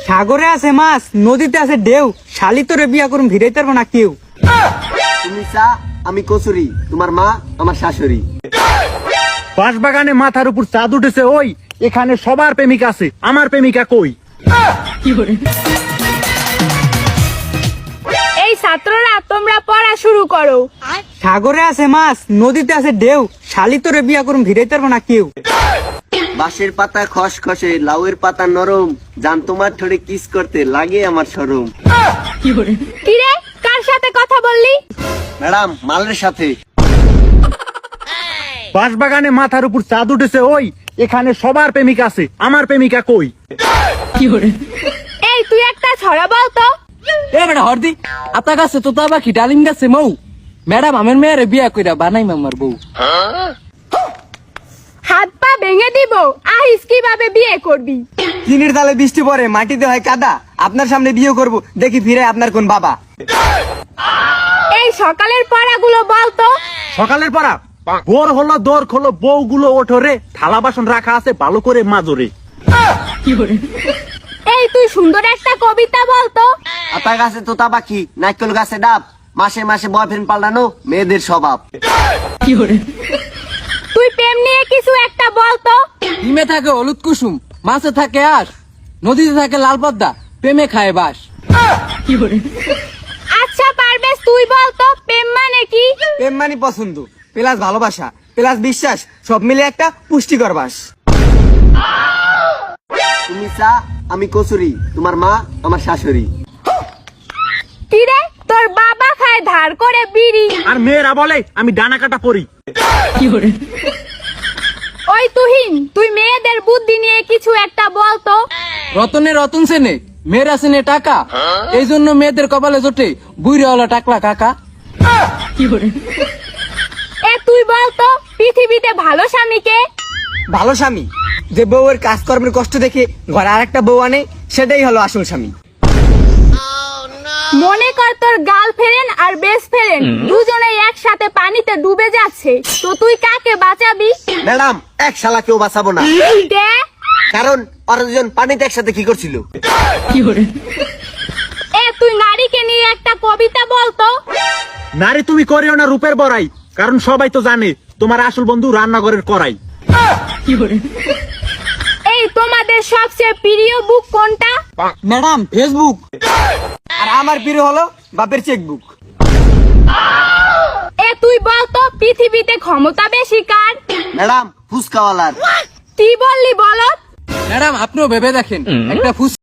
সাগরে আছে মাছ, নদীতে আছে ঢেউ, শালি তোরে বিয়া করুম ভিড়াইতে পারবো না কেউ। তুমি চা আমি কচুরি, তোমার মা আমার শাশুড়ি। বাঁশবাগানে মাথার উপর চাঁদ উঠেছে ওই, এখানে সবার প্রেমিকা আছে, আমার প্রেমিকা কই? এই ছাত্ররা তোমরা পড়া শুরু করো। সাগরে আছে মাছ, নদীতে আছে ঢেউ, শালি তোরে বিয়া করুম ভিড়াইতে পারবো না কেউ। বাঁশের পাতা খসখসে, লাউয়ের পাতা নরম, জান তোমার ঠোঁটে কিস করতে লাগে আমার শরম। কিরে, কার সাথে কথা বললি? ম্যাডাম, মালের সাথে। বাঁশবাগানে মাথার উপর চাঁদ উঠেছে ওই, এখানে সবার প্রেমিকা আছে, আমার প্রেমিকা কই? এই তুই একটা ছড়া বল তো। এ বেটা হরদি, আতা গাছে তোতা পাখি ডালিম গাছে মৌ, ম্যাডাম আমার মেয়েরে বিয়া কইরা বানাই মামার বউ। হাত পা ভেঙে দিব, আহিস কিভাবে বিয়ে করবি? চিনির তালে বৃষ্টি পড়ে, মাটিতে হয় কাদা, আপনার সামনে বিয়ে করব, দেখি ফিরে আপনার কোন বাবা। এই সকালের পড়াগুলো বল তো। সকালের পড়া, ভোর হলো দোর খোলো, বউগুলো ওঠরে, থালা বাসন রাখা আছে ভালো করে মাজরে। এই তুই সুন্দর একটা কবিতা বল তো। আতা গাছে তোতা পাখি, নারকেল গাছে ডাব, মাসে মাসে বয়ফ্রেন্ড পাল্টানো মেয়েদের স্বভাব। তুই প্রেম নিয়ে কিছু একটা বল তো। ডিমে থাকে হলুদ কুসুম, মাছে থাকে আঁশ, নদীতে থাকে লাল পদ্মা, প্রেমে খায় বাস। আচ্ছা পারবেশ, তুই বল তো প্রেম মানে কি? প্রেম মানে পছন্দ, প্লাস ভালোবাসা, প্লাস বিশ্বাস, সব মিলে একটা পুষ্টিকর বাস। তুমি চা আমি কচুরি, তোমার মা আমার শাশুড়ি। কিরে, তোর বাবা খায় ধার করে বিড়ি। আর মেয়েরা বলে আমি ডানা কাটা পরি। ওই তুহিন, তুই মেয়েদের বুদ্ধি নিয়ে কিছু একটা বল তো। রতনে রতন সেনে, মেয়েরা সেনে টাকা, এই জন্য মেয়েদের কপালে জোটে বুড়ি হলো টাকলা কাকা। এ তুই বল তো পৃথিবীতে ভালো স্বামীকে? ভালো স্বামী যে বউয়ের কাজকর্মের কষ্ট দেখে ঘরে আরেকটা বউ আনে, সেটাই হলো আসল স্বামী। মনে কর তোর গার্লফ্রেন্ড আর বেস্ট ফ্রেন্ড দুজনেই একসাথে পানিতে ডুবে যাচ্ছে, তো তুই কাকে বাঁচাবি? ম্যাডাম, এক শালা কেউ বাঁচাবো না, দে। কারণ ওরা দুজন পানিতে একসাথে কি করছিল। এ তুই নারীকে নিয়ে একটা কবিতা বল তো। নারী তুমি করিও না রূপের বড়াই, কারণ সবাই তো জানে তোমার আসল বন্ধু রান্নাঘরের করাই। এই তোমাদের সবচেয়ে প্রিয় বুক কোনটা? Madam, Facebook. আর আমার প্রিয় হলো বাপের চেকবুক। এ তুই বল তো পৃথিবীতে ক্ষমতা বেশি কার? ম্যাডাম, ফুসকাওয়ালার। কি বললি বলত? ম্যাডাম আপনিও ভেবে দেখেন, একটা ফুস